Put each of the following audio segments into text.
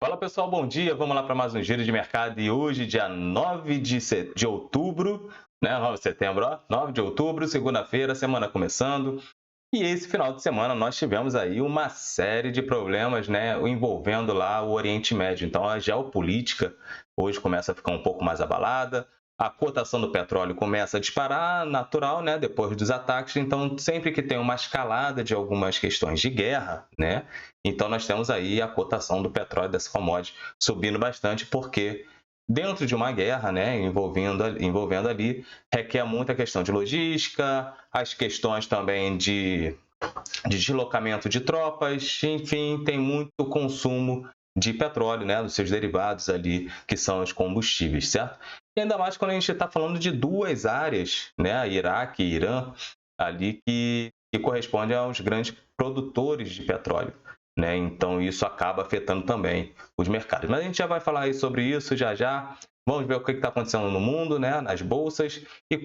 Fala pessoal, bom dia. Vamos lá para mais um giro de mercado e hoje, dia 9 de outubro, né? 9 de setembro, ó, 9 de outubro, segunda-feira, semana começando. E esse final de semana nós tivemos aí uma série de problemas, né, envolvendo lá o Oriente Médio. Então a geopolítica hoje começa a ficar um pouco mais abalada. A cotação do petróleo começa a disparar, natural, né, depois dos ataques. Então, sempre que tem uma escalada de algumas questões de guerra, né, então nós temos aí a cotação do petróleo dessa commodity subindo bastante, porque dentro de uma guerra, né, envolvendo ali, requer muita questão de logística, as questões também de deslocamento de tropas, enfim, tem muito consumo de petróleo, né, dos seus derivados ali, que são os combustíveis, certo? E ainda mais quando a gente está falando de duas áreas, né, Iraque e Irã, ali que correspondem aos grandes produtores de petróleo. Né? Então, isso acaba afetando também os mercados. Mas a gente já vai falar aí sobre isso já já. Vamos ver o que está acontecendo no mundo, né, nas bolsas, e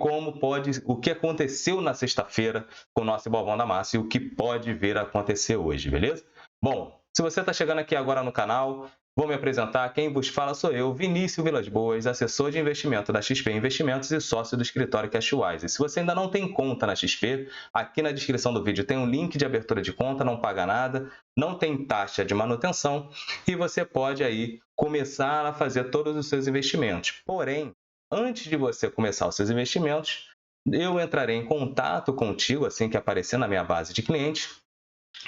o que aconteceu na sexta-feira com o nosso Ibovão da Massa e o que pode vir a acontecer hoje, beleza? Bom, se você está chegando aqui agora no canal, vou me apresentar. Quem vos fala sou eu, Vinícius Vilas Boas, assessor de investimento da XP Investimentos e sócio do escritório Cashwise. E se você ainda não tem conta na XP, aqui na descrição do vídeo tem um link de abertura de conta, não paga nada, não tem taxa de manutenção e você pode aí começar a fazer todos os seus investimentos. Porém, antes de você começar os seus investimentos, eu entrarei em contato contigo assim que aparecer na minha base de clientes,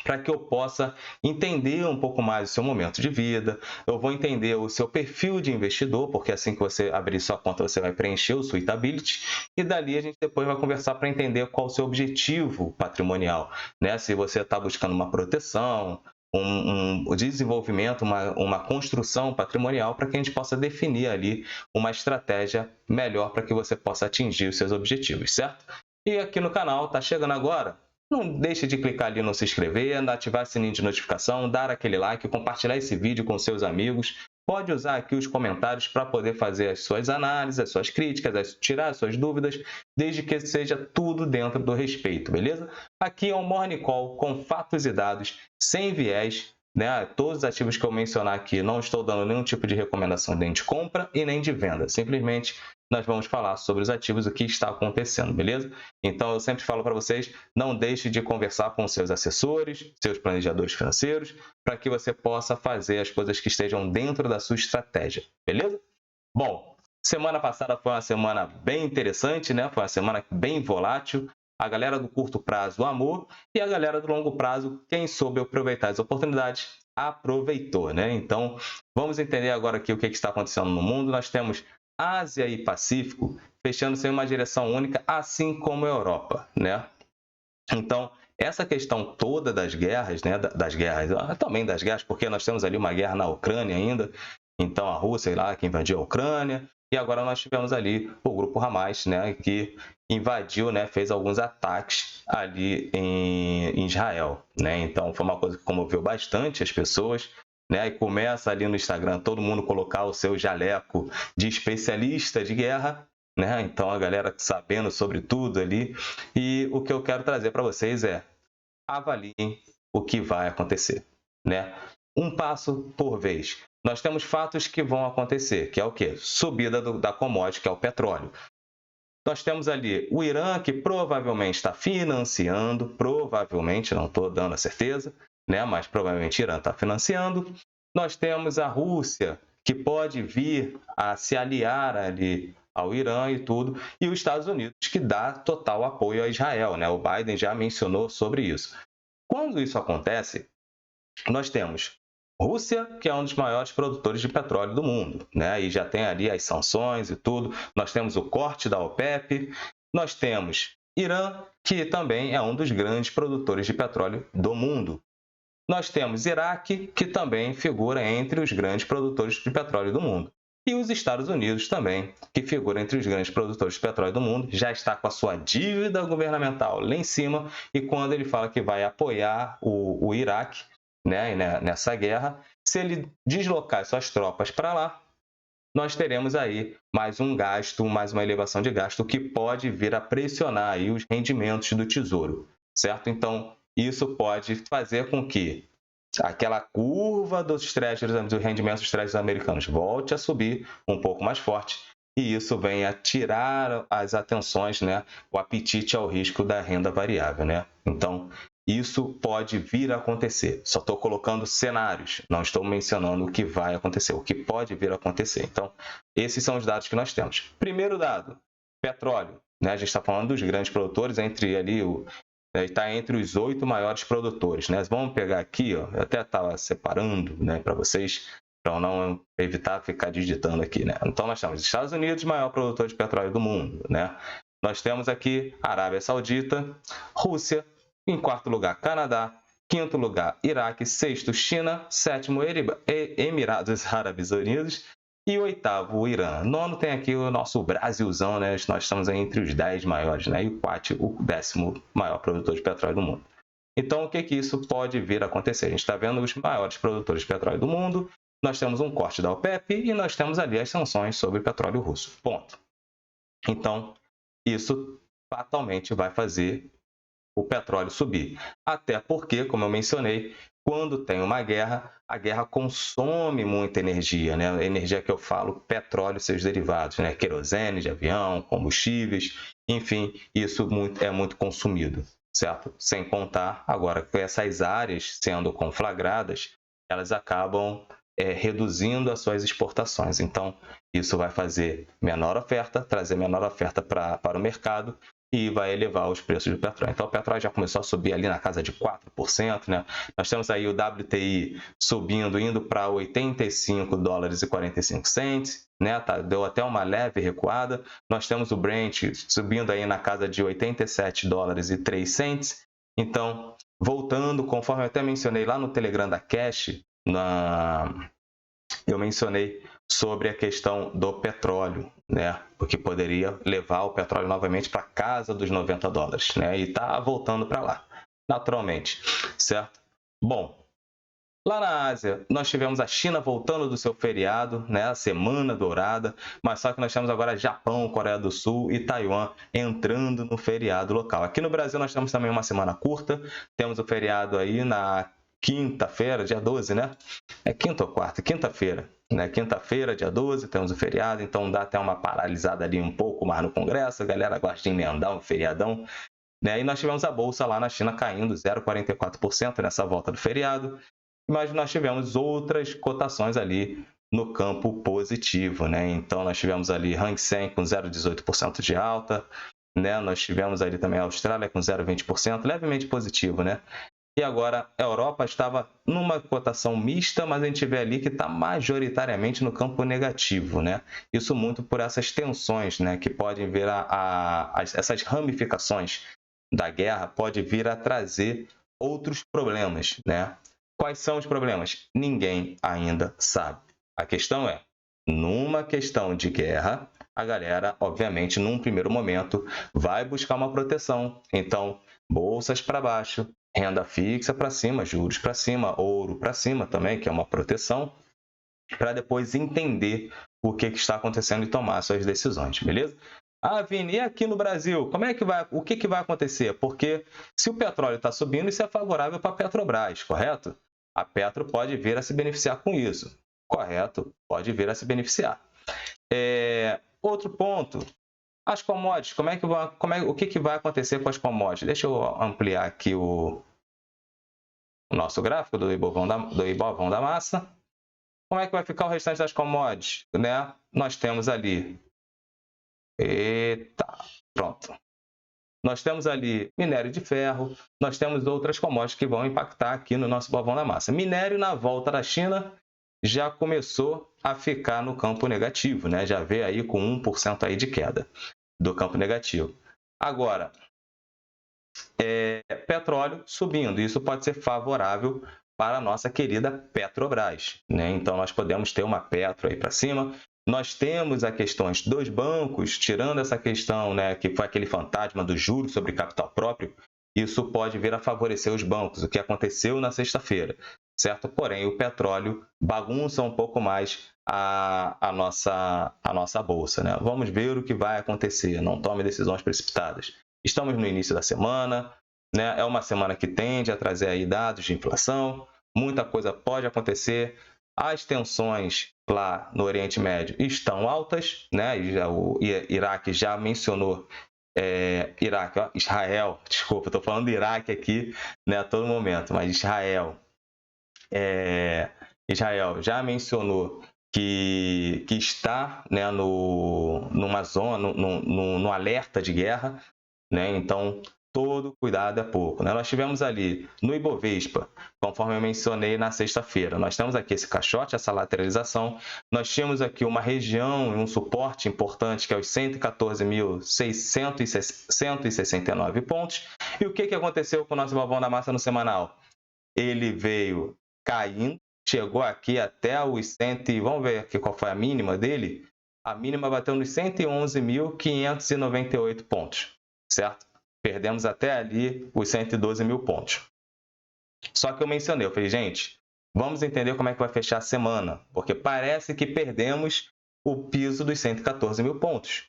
para que eu possa entender um pouco mais o seu momento de vida, eu vou entender o seu perfil de investidor, porque assim que você abrir sua conta, você vai preencher o Suitability, e dali a gente depois vai conversar para entender qual o seu objetivo patrimonial, né? Se você está buscando uma proteção, um desenvolvimento, uma construção patrimonial, para que a gente possa definir ali uma estratégia melhor para que você possa atingir os seus objetivos, certo? E aqui no canal, tá chegando agora? Não deixe de clicar ali no se inscrever, ativar o sininho de notificação, dar aquele like, compartilhar esse vídeo com seus amigos. Pode usar aqui os comentários para poder fazer as suas análises, as suas críticas, tirar as suas dúvidas, desde que seja tudo dentro do respeito, beleza? Aqui é um Morning Call com fatos e dados, sem viés, né? Todos os ativos que eu mencionar aqui, não estou dando nenhum tipo de recomendação nem de compra e nem de venda. Simplesmente nós vamos falar sobre os ativos, o que está acontecendo, beleza? Então eu sempre falo para vocês, não deixe de conversar com seus assessores, seus planejadores financeiros, para que você possa fazer as coisas que estejam dentro da sua estratégia, beleza? Bom, semana passada foi uma semana bem interessante, né? Foi uma semana bem volátil. A galera do curto prazo amou e a galera do longo prazo, quem soube aproveitar as oportunidades, aproveitou, né? Então, vamos entender agora aqui o que está acontecendo no mundo. Nós temos Ásia e Pacífico fechando sem uma direção única, assim como a Europa, né? Então, essa questão toda das guerras, né, das guerras, também das guerras, porque nós temos ali uma guerra na Ucrânia ainda, então a Rússia lá que invadiu a Ucrânia, e agora nós tivemos ali o grupo Hamas, né, que invadiu, né, fez alguns ataques ali em Israel, né? Então foi uma coisa que comoveu bastante as pessoas, né? E começa ali no Instagram todo mundo colocar o seu jaleco de especialista de guerra, né? Então a galera sabendo sobre tudo ali. E o que eu quero trazer para vocês é: avaliem o que vai acontecer, né? Um passo por vez. Nós temos fatos que vão acontecer, que é o quê? Subida da commodity, que é o petróleo. Nós temos ali o Irã, que provavelmente está financiando, provavelmente, não estou dando a certeza, né? Mas provavelmente o Irã está financiando. Nós temos a Rússia, que pode vir a se aliar ali ao Irã e tudo, e os Estados Unidos, que dá total apoio a Israel, né? O Biden já mencionou sobre isso. Quando isso acontece, nós temos Rússia, que é um dos maiores produtores de petróleo do mundo, né? E já tem ali as sanções e tudo. Nós temos o corte da OPEP. Nós temos Irã, que também é um dos grandes produtores de petróleo do mundo. Nós temos Iraque, que também figura entre os grandes produtores de petróleo do mundo. E os Estados Unidos também, que figura entre os grandes produtores de petróleo do mundo, já está com a sua dívida governamental lá em cima, e quando ele fala que vai apoiar o Iraque, né, nessa guerra, se ele deslocar suas tropas para lá, nós teremos aí mais um gasto, mais uma elevação de gasto que pode vir a pressionar aí os rendimentos do Tesouro, certo? Então, isso pode fazer com que aquela curva dos treasuries, do rendimento dos treasuries americanos volte a subir um pouco mais forte, e isso vem a tirar as atenções, né, o apetite ao risco da renda variável, né? Então, isso pode vir a acontecer. Só estou colocando cenários, não estou mencionando o que vai acontecer, o que pode vir a acontecer. Então, esses são os dados que nós temos. Primeiro dado, petróleo, né? A gente está falando dos grandes produtores, entre ali está entre os 8 maiores produtores, né? Vamos pegar aqui, ó, eu até estava separando, né, para vocês, para não evitar ficar digitando aqui, né? Então nós temos Estados Unidos, maior produtor de petróleo do mundo, né? Nós temos aqui Arábia Saudita, Rússia, em quarto lugar Canadá, quinto lugar Iraque, sexto China, sétimo Emirados Árabes Unidos e oitavo o Irã. Nono tem aqui o nosso Brasilzão, né? Nós estamos entre os 10 maiores, né? E o Quat, o 10º maior produtor de petróleo do mundo. Então, o que isso pode vir a acontecer? A gente está vendo os maiores produtores de petróleo do mundo, nós temos um corte da OPEP e nós temos ali as sanções sobre o petróleo russo. Ponto. Então, isso fatalmente vai fazer o petróleo subir. Até porque, como eu mencionei, quando tem uma guerra, a guerra consome muita energia, né? A energia que eu falo, petróleo e seus derivados, né? Querosene de avião, combustíveis, enfim, isso é muito consumido, certo? Sem contar, agora, que essas áreas sendo conflagradas, elas acabam reduzindo as suas exportações. Então, isso vai fazer menor oferta, trazer menor oferta para o mercado, e vai elevar os preços do petróleo. Então, o petróleo já começou a subir ali na casa de 4%, né? Nós temos aí o WTI subindo, indo para 85 dólares e 45 cents, né? Deu até uma leve recuada. Nós temos o Brent subindo aí na casa de 87 dólares e 3 cents. Então, voltando, conforme eu até mencionei lá no Telegram da Cash, eu mencionei sobre a questão do petróleo, né? Porque poderia levar o petróleo novamente para casa dos 90 dólares, né? E está voltando para lá, naturalmente, certo? Bom, lá na Ásia, nós tivemos a China voltando do seu feriado, né? A Semana Dourada, mas só que nós temos agora Japão, Coreia do Sul e Taiwan entrando no feriado local. Aqui no Brasil nós temos também uma semana curta, temos o feriado aí na quinta-feira, dia 12, né? É quinta ou quarta? Quinta-feira, né? Quinta-feira, dia 12, temos o feriado, então dá até uma paralisada ali um pouco mais no Congresso, a galera gosta de emendar um feriadão, né? E nós tivemos a Bolsa lá na China caindo 0,44% nessa volta do feriado, mas nós tivemos outras cotações ali no campo positivo, né? Então nós tivemos ali Hang Seng com 0,18% de alta, né? Nós tivemos ali também a Austrália com 0,20%, levemente positivo, né? E agora a Europa estava numa cotação mista, mas a gente vê ali que está majoritariamente no campo negativo, né? Isso muito por essas tensões, né? Que podem vir essas ramificações da guerra pode vir a trazer outros problemas, né? Quais são os problemas? Ninguém ainda sabe. A questão é, numa questão de guerra, a galera, obviamente, num primeiro momento, vai buscar uma proteção. Então, bolsas para baixo, renda fixa para cima, juros para cima, ouro para cima também, que é uma proteção, para depois entender o que está acontecendo e tomar suas decisões, beleza? Ah, Vini, e aqui no Brasil, o que vai acontecer? Porque se o petróleo está subindo, isso é favorável para a Petrobras, correto? A Petro pode vir a se beneficiar com isso, correto? Pode vir a se beneficiar. Outro ponto, as commodities, o que vai acontecer com as commodities? Deixa eu ampliar aqui o nosso gráfico do Ibovão da Massa. Como é que vai ficar o restante das commodities, né? Nós temos ali... Eita, pronto. Nós temos ali minério de ferro, nós temos outras commodities que vão impactar aqui no nosso Ibovão da Massa. Minério, na volta da China, já começou a ficar no campo negativo, né? Já veio aí com 1% aí de queda do campo negativo. Agora, petróleo subindo, isso pode ser favorável para a nossa querida Petrobras, né? Então, nós podemos ter uma Petro aí para cima. Nós temos as questões dos bancos, tirando essa questão, né, que foi aquele fantasma do juros sobre capital próprio, isso pode vir a favorecer os bancos, o que aconteceu na sexta-feira, certo? Porém, o petróleo bagunça um pouco mais a nossa bolsa, né? Vamos ver o que vai acontecer, não tome decisões precipitadas. Estamos no início da semana, né? É uma semana que tende a trazer aí dados de inflação, muita coisa pode acontecer. As tensões lá no Oriente Médio estão altas, né? O Iraque já mencionou, Israel, desculpa, estou falando Iraque aqui, né, a todo momento, mas Israel já mencionou que está, né, numa zona, no alerta de guerra, né? Então, todo cuidado é pouco, né? Nós tivemos ali no Ibovespa, conforme eu mencionei na sexta-feira, nós temos aqui esse caixote, essa lateralização, nós tínhamos aqui uma região, um suporte importante, que é os 114.669 pontos. E o que aconteceu com o nosso balvão da massa no semanal? Ele veio caindo, chegou aqui até os 100, vamos ver aqui qual foi a mínima dele? A mínima bateu nos 111.598 pontos, certo? Perdemos até ali os 112 mil pontos. Só que eu mencionei, eu falei, gente, vamos entender como é que vai fechar a semana, porque parece que perdemos o piso dos 114 mil pontos.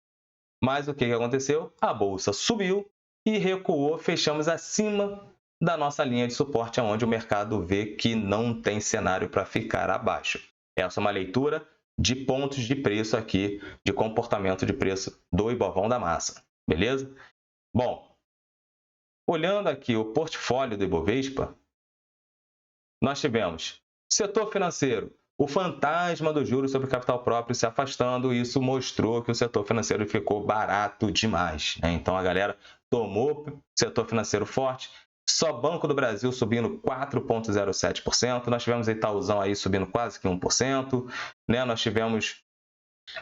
Mas o que aconteceu? A bolsa subiu e recuou, fechamos acima da nossa linha de suporte, onde o mercado vê que não tem cenário para ficar abaixo. Essa é uma leitura de pontos de preço aqui, de comportamento de preço do Ibovão da massa, beleza? Bom, olhando aqui o portfólio do Ibovespa, nós tivemos setor financeiro, o fantasma do juros sobre capital próprio se afastando, e isso mostrou que o setor financeiro ficou barato demais, né? Então a galera tomou setor financeiro forte, só Banco do Brasil subindo 4,07%, nós tivemos Itaúzão aí subindo quase que 1%, né? Nós tivemos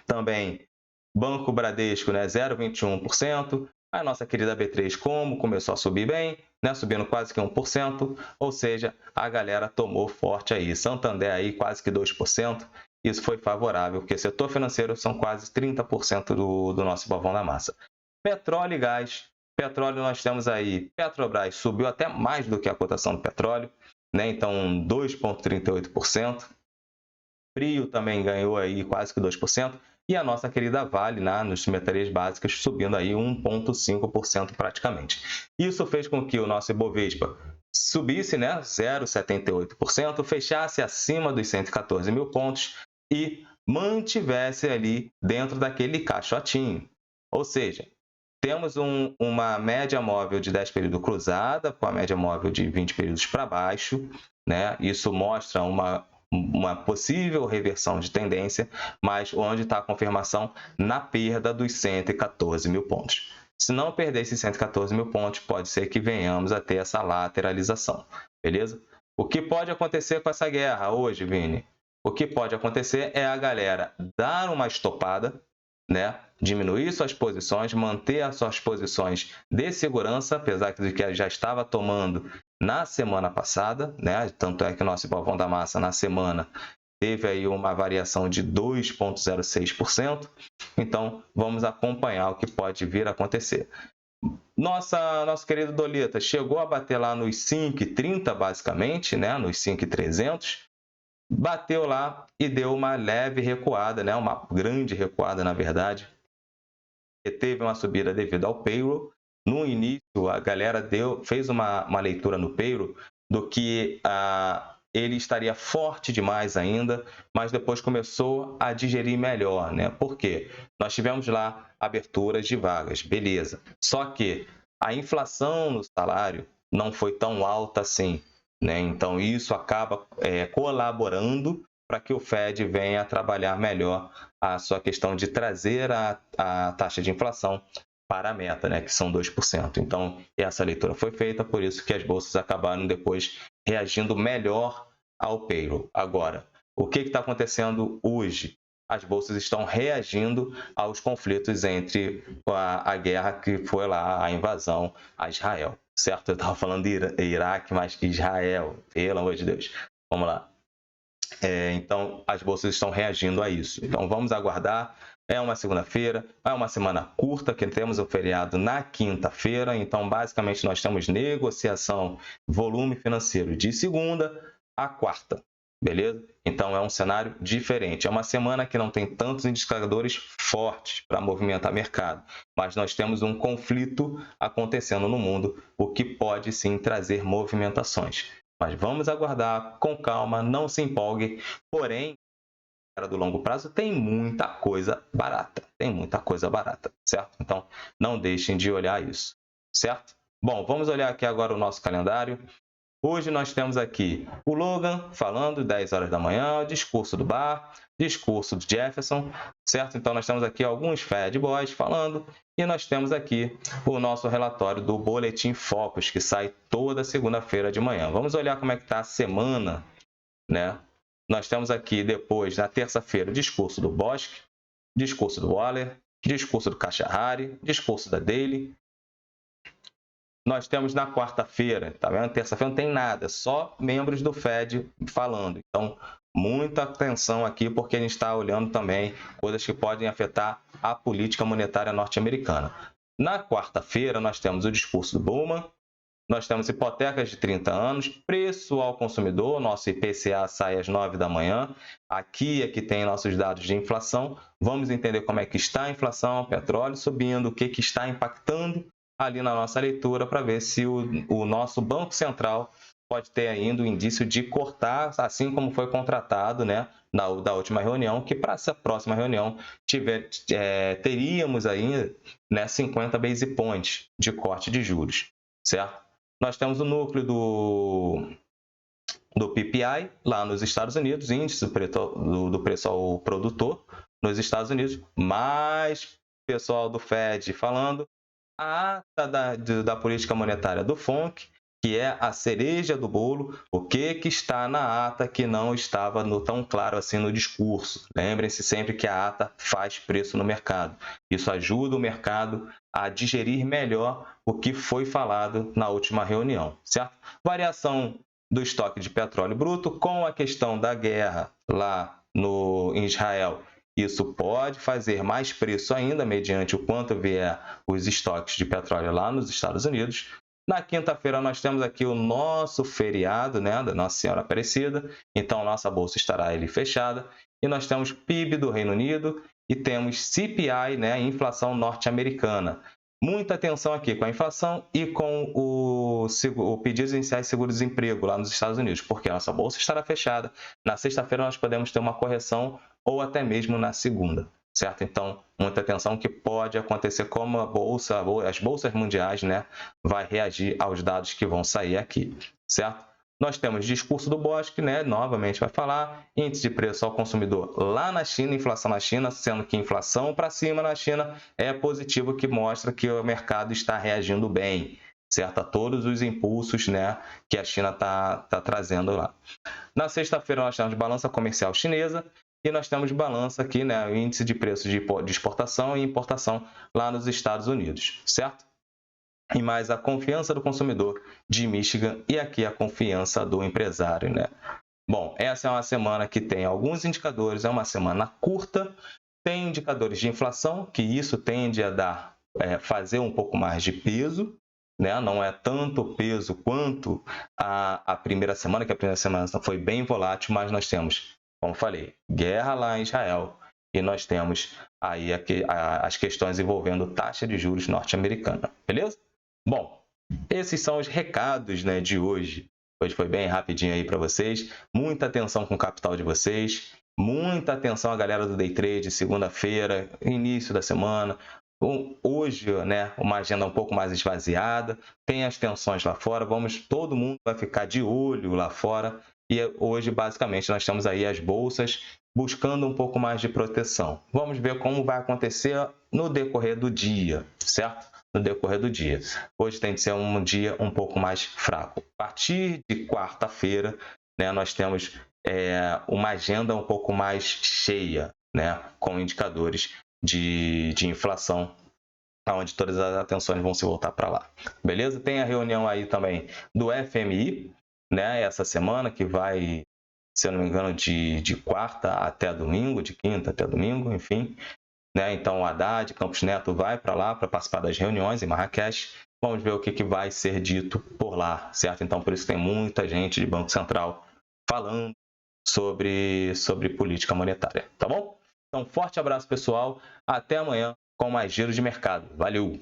também Banco Bradesco, né, 0,21%, a nossa querida B3 Como começou a subir bem, né, subindo quase que 1%, ou seja, a galera tomou forte aí. Santander aí quase que 2%, isso foi favorável, porque setor financeiro são quase 30% do nosso balvão da massa. Petróleo e gás. Petróleo nós temos aí, Petrobras subiu até mais do que a cotação do petróleo, né, então 2,38%. Prio também ganhou aí quase que 2%. E a nossa querida Vale, nas metarias básicas, subindo aí 1,5% praticamente. Isso fez com que o nosso Ibovespa subisse, né, 0,78%, fechasse acima dos 114 mil pontos e mantivesse ali dentro daquele caixotinho. Ou seja, temos uma média móvel de 10 períodos cruzada, com a média móvel de 20 períodos para baixo, né? Isso mostra uma possível reversão de tendência, mas onde está a confirmação? Na perda dos 114 mil pontos. Se não perder esses 114 mil pontos, pode ser que venhamos a ter essa lateralização, beleza? O que pode acontecer com essa guerra hoje, Vini? O que pode acontecer é a galera dar uma estopada, né? Diminuir suas posições, manter as suas posições de segurança, apesar de que já estava tomando na semana passada, né? Tanto é que o nosso Ibovão da massa na semana teve aí uma variação de 2,06%. Então, vamos acompanhar o que pode vir a acontecer. Nosso querido Dolita chegou a bater lá nos 5,30 basicamente, né? Nos 5,300. Bateu lá e deu uma leve recuada, né? Uma grande recuada, na verdade. E teve uma subida devido ao payroll. No início, a galera fez uma leitura no payroll do que ele estaria forte demais ainda, mas depois começou a digerir melhor, né? Por quê? Nós tivemos lá aberturas de vagas, beleza. Só que a inflação no salário não foi tão alta assim, né? Então, isso acaba colaborando para que o Fed venha a trabalhar melhor a sua questão de trazer a taxa de inflação para a meta, né, que são 2%. Então, essa leitura foi feita, por isso que as bolsas acabaram depois reagindo melhor ao payroll. Agora, o que está acontecendo hoje? As bolsas estão reagindo aos conflitos entre a guerra que foi lá, a invasão a Israel, certo? Eu estava falando de Iraque, mas Israel, pelo amor de Deus. Vamos lá. Então, as bolsas estão reagindo a isso. Então, vamos aguardar. É uma segunda-feira, é uma semana curta, que temos o feriado na quinta-feira. Então, basicamente, nós temos negociação, volume financeiro de segunda a quarta, beleza? Então, é um cenário diferente. É uma semana que não tem tantos indicadores fortes para movimentar mercado, mas nós temos um conflito acontecendo no mundo, o que pode sim trazer movimentações. Mas vamos aguardar com calma, não se empolgue. Porém, do longo prazo tem muita coisa barata. Tem muita coisa barata, certo? Então, não deixem de olhar isso, certo? Bom, vamos olhar aqui agora o nosso calendário. Hoje nós temos aqui o Logan falando, 10 horas da manhã, discurso do Barr, discurso do Jefferson, certo? Então nós temos aqui alguns Fed Boys falando e nós temos aqui o nosso relatório do Boletim Focus, que sai toda segunda-feira de manhã. Vamos olhar como é que está a semana, né? Nós temos aqui depois, na terça-feira, o discurso do Bosque, discurso do Waller, discurso do Khashoggi, discurso da Daily. Nós temos na quarta-feira, tá vendo? Terça-feira não tem nada, só membros do Fed falando. Então, muita atenção aqui, porque a gente está olhando também coisas que podem afetar a política monetária norte-americana. Na quarta-feira, nós temos o discurso do Bowman, nós temos hipotecas de 30 anos, preço ao consumidor, nosso IPCA sai às 9 da manhã. Aqui é que tem nossos dados de inflação. Vamos entender como é que está a inflação, petróleo subindo, o que está impactando ali na nossa leitura para ver se o nosso Banco Central pode ter ainda o indício de cortar, assim como foi contratado, né, da última reunião, que para essa próxima reunião teríamos ainda, né, 50 base points de corte de juros, certo? Nós temos o núcleo do PPI lá nos Estados Unidos, índice do preço ao produtor nos Estados Unidos, mais pessoal do Fed falando, a ata da política monetária do FONC, que é a cereja do bolo, o que está na ata que não estava tão claro assim no discurso. Lembrem-se sempre que a ata faz preço no mercado. Isso ajuda o mercado a digerir melhor o que foi falado na última reunião, certo? Variação do estoque de petróleo bruto com a questão da guerra lá em Israel. Isso pode fazer mais preço ainda, mediante o quanto vier os estoques de petróleo lá nos Estados Unidos. Na quinta-feira, nós temos aqui o nosso feriado, né, da Nossa Senhora Aparecida. Então, nossa bolsa estará ali fechada. E nós temos PIB do Reino Unido e temos CPI, né, inflação norte-americana. Muita atenção aqui com a inflação e com o pedidos iniciais de seguro-desemprego lá nos Estados Unidos, porque a nossa bolsa estará fechada. Na sexta-feira, nós podemos ter uma correção ou até mesmo na segunda, certo? Então, muita atenção que pode acontecer como as bolsas mundiais, né, vai reagir aos dados que vão sair aqui, certo? Nós temos discurso do Bosque, né, novamente vai falar, índice de preço ao consumidor lá na China, inflação na China, sendo que inflação para cima na China é positivo, que mostra que o mercado está reagindo bem, certo? A todos os impulsos, né, que a China está trazendo lá. Na sexta-feira, nós temos balança comercial chinesa, e nós temos balança aqui, né, o índice de preços de exportação e importação lá nos Estados Unidos, certo? E mais a confiança do consumidor de Michigan e aqui a confiança do empresário, né? Bom, essa é uma semana que tem alguns indicadores, é uma semana curta, tem indicadores de inflação, que isso tende a fazer um pouco mais de peso, né? Não é tanto peso quanto a primeira semana, que a primeira semana foi bem volátil, mas nós temos, como falei, guerra lá em Israel e nós temos aí as questões envolvendo taxa de juros norte-americana, beleza? Bom, esses são os recados, né, de hoje. Hoje foi bem rapidinho aí para vocês. Muita atenção com o capital de vocês. Muita atenção à galera do Day Trade, segunda-feira, início da semana. Hoje, né, uma agenda um pouco mais esvaziada. Tem as tensões lá fora. Todo mundo vai ficar de olho lá fora. E hoje, basicamente, nós temos aí as bolsas buscando um pouco mais de proteção. Vamos ver como vai acontecer no decorrer do dia, certo? No decorrer do dia. Hoje tem de ser um dia um pouco mais fraco. A partir de quarta-feira, né, nós temos uma agenda um pouco mais cheia, né, com indicadores de inflação, onde todas as atenções vão se voltar para lá. Beleza? Tem a reunião aí também do FMI, né, essa semana, que vai, se eu não me engano, de quarta até domingo, de quinta até domingo, enfim. Né? Então, o Haddad, Campos Neto vai para lá para participar das reuniões em Marrakech. Vamos ver o que vai ser dito por lá, certo? Então, por isso tem muita gente de Banco Central falando sobre política monetária, tá bom? Então, forte abraço, pessoal. Até amanhã com mais Giro de Mercado. Valeu!